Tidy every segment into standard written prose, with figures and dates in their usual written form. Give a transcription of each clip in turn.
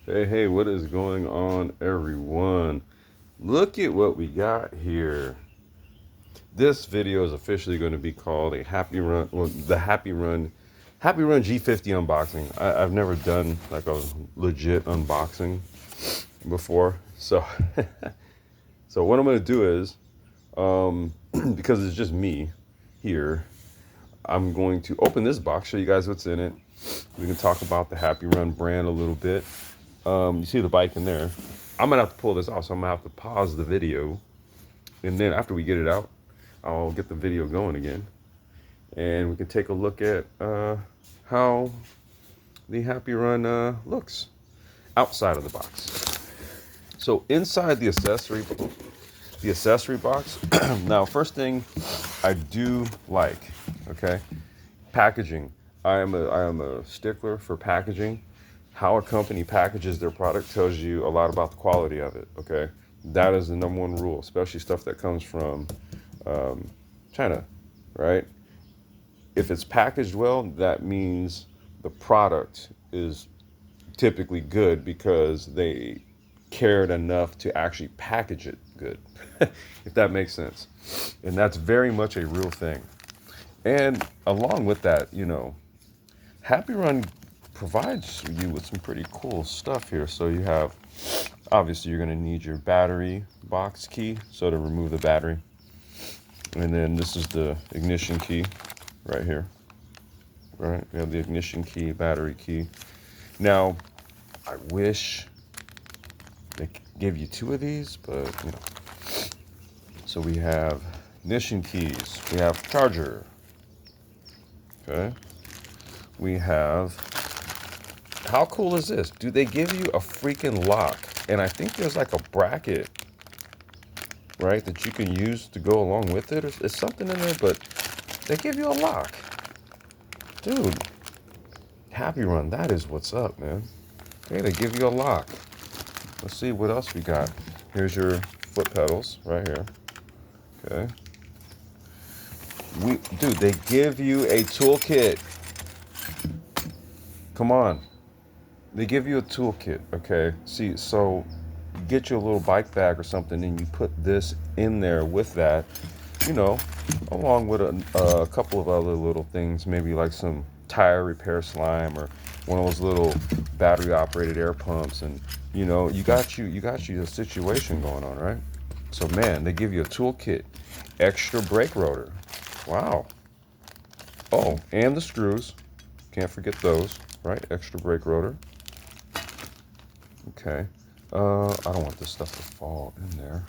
Hey, what is going on, everyone? Look at what we got here. This video is officially going to be called a Happy Run, well, the Happy Run G50 unboxing. I've never done like a legit unboxing before, so so what I'm going to do is, because it's just me here, I'm going to open this box, show you guys what's in it. We can talk about the Happy Run brand a little bit. You see the bike in there. I'm gonna have to pull this off, so I'm gonna have to pause the video, and then after we get it out, I'll get the video going again, and we can take a look at how the Happy Run looks outside of the box. So inside the accessory box. Now, first thing I do like, okay, packaging. I am a stickler for packaging. How a company packages their product tells you a lot about the quality of it, okay? That is the number one rule, especially stuff that comes from China, right? If it's packaged well, that means the product is typically good because they cared enough to actually package it good, if that makes sense. And that's very much a real thing. And along with that, Happy Run provides you with some pretty cool stuff here. So you have, obviously you're going to need your battery box key, so to remove the battery. And then this is the ignition key right here. Right, we have the ignition key, battery key. Now, I wish they give you two of these, but So we have ignition keys, we have charger, okay? We have, how cool is this? Do they give you a freaking lock? And I think there's like a bracket, right, that you can use to go along with it. There's something in there, but they give you a lock. Dude, Happy Run, that is what's up, man. Okay, they give you a lock. Let's see what else we got. Here's your foot pedals right here. Okay. Dude, they give you a toolkit. Come on. They give you a toolkit, okay? See, so you get you a little bike bag or something and you put this in there with that, along with a couple of other little things, maybe like some tire repair slime or one of those little battery operated air pumps, and you got you a situation going on, right? So man, they give you a toolkit, extra brake rotor. Wow. Oh, and the screws. Can't forget those, right? Extra brake rotor. Okay. I don't want this stuff to fall in there.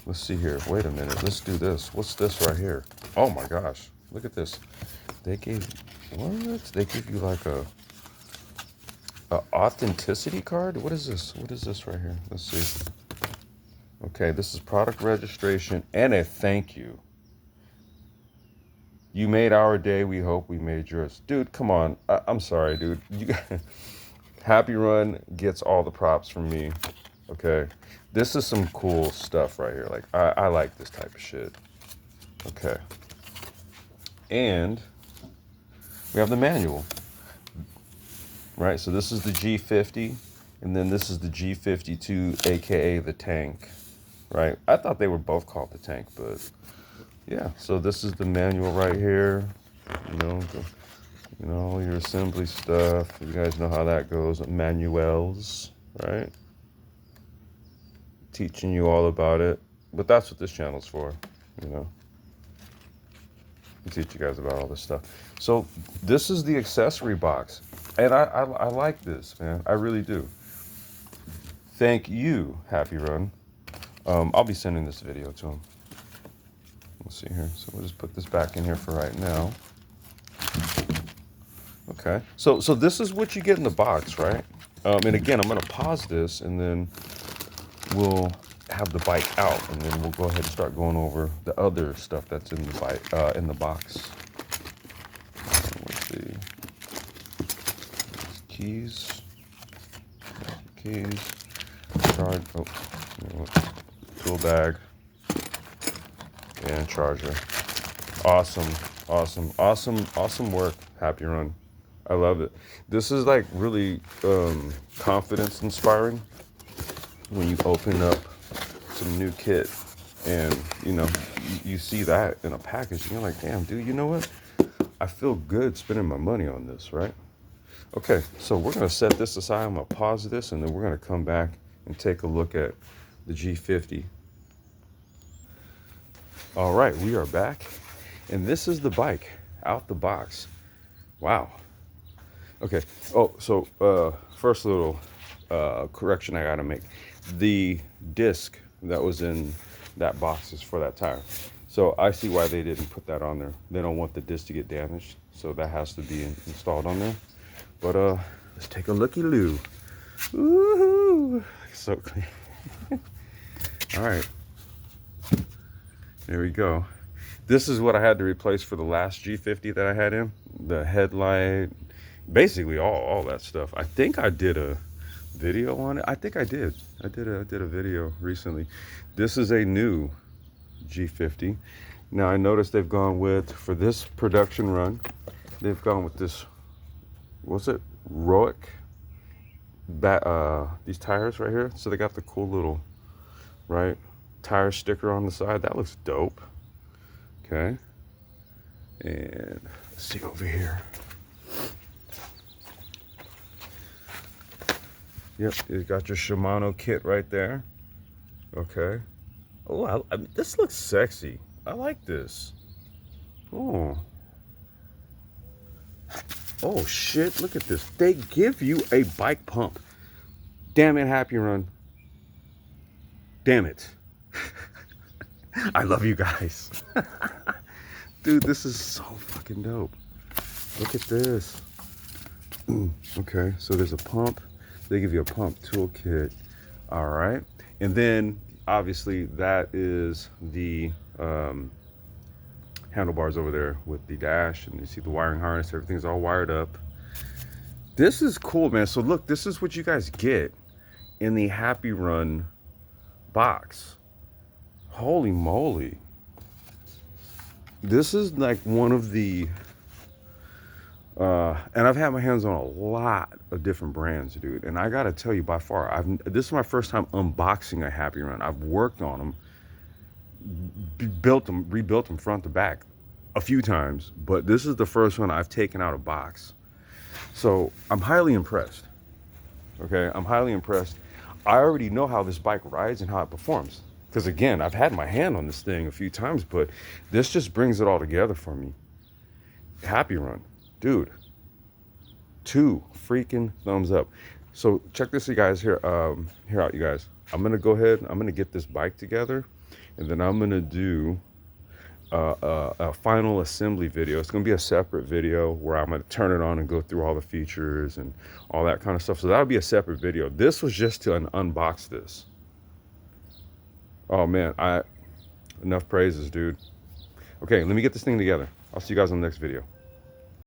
Let's see here. Wait a minute. Let's do this. What's this right here? Oh my gosh. Look at this. They gave, what? They give you like a authenticity card? What is this? What is this right here? Let's see. Okay, this is product registration and a thank you. You made our day. We hope we made yours. Dude, come on. I'm sorry, dude. Happy Run gets all the props from me. Okay. This is some cool stuff right here. Like, I like this type of shit. Okay. And we have the manual. Right? So this is the G50. And then this is the G52, aka the tank. Right? I thought they were both called the tank, but yeah. So this is the manual right here. Your assembly stuff. You guys know how that goes. Manuals, right? Teaching you all about it. But that's what this channel's for, teach you guys about all this stuff. So this is the accessory box. And I like this, man. I really do. Thank you, Happy Run. I'll be sending this video to him. Let's see here. So we'll just put this back in here for right now. Okay. So this is what you get in the box, right? And again, I'm going to pause this and then we'll have the bike out, and then we'll go ahead and start going over the other stuff that's in the bike, in the box. Let's see. Keys, charge, tool bag, and charger. Awesome work, Happy Run. I love it. This is like really confidence inspiring when you open up some new kit and you see that in a package and you're like, damn, dude, you know what? I feel good spending my money on this, right? Okay, so we're gonna set this aside. I'm gonna pause this and then we're gonna come back and take a look at the G50. All right, we are back. And this is the bike out the box. Wow. Okay. Oh, so first little correction I gotta make. The disc that was in that box is for that tire. So I see why they didn't put that on there. They don't want the disc to get damaged, so that has to be installed on there. But let's take a looky-loo. Woohoo! So clean. All right. There we go. This is what I had to replace for the last G50 that I had in. The headlight, basically all that stuff. I think I did a video on it. I think I did. I did a video recently. This is a new G50. Now I noticed they've gone with, for this production run, they've gone with this, what's it? Roic. These tires right here. So they got the cool little, right, tire sticker on the side. That looks dope. Okay. And let's see over here. Yep, you got your Shimano kit right there. Okay. Oh, this looks sexy. I like this. Oh. Oh shit, look at this. They give you a bike pump. Damn it, HappyRun. Damn it. I love you guys. Dude, this is so fucking dope. Look at this. Okay, so there's a pump. They give you a pump toolkit. All right. And then obviously that is the handlebars over there with the dash, and you see the wiring harness. Everything's all wired up. This is cool, man. So look, this is what you guys get in the HappyRun box. Holy moly. This is like one of the and I've had my hands on a lot of different brands, dude, and I gotta tell you, by far, this is my first time unboxing a HappyRun. I've worked on them, rebuilt them front to back a few times, but this is the first one I've taken out of box. So I'm highly impressed. Okay, I'm highly impressed. I already know how this bike rides and how it performs, because again, I've had my hand on this thing a few times, but this just brings it all together for me. HappyRun, dude, 2 freaking thumbs up. So check this, you guys, here out, you guys. I'm gonna go ahead, I'm gonna get this bike together, and then I'm gonna do a final assembly video. It's gonna be a separate video where I'm gonna turn it on and go through all the features and all that kind of stuff. So that'll be a separate video. This was just to unbox this. Oh man, enough praises, dude. Okay, let me get this thing together. I'll see you guys on the next video.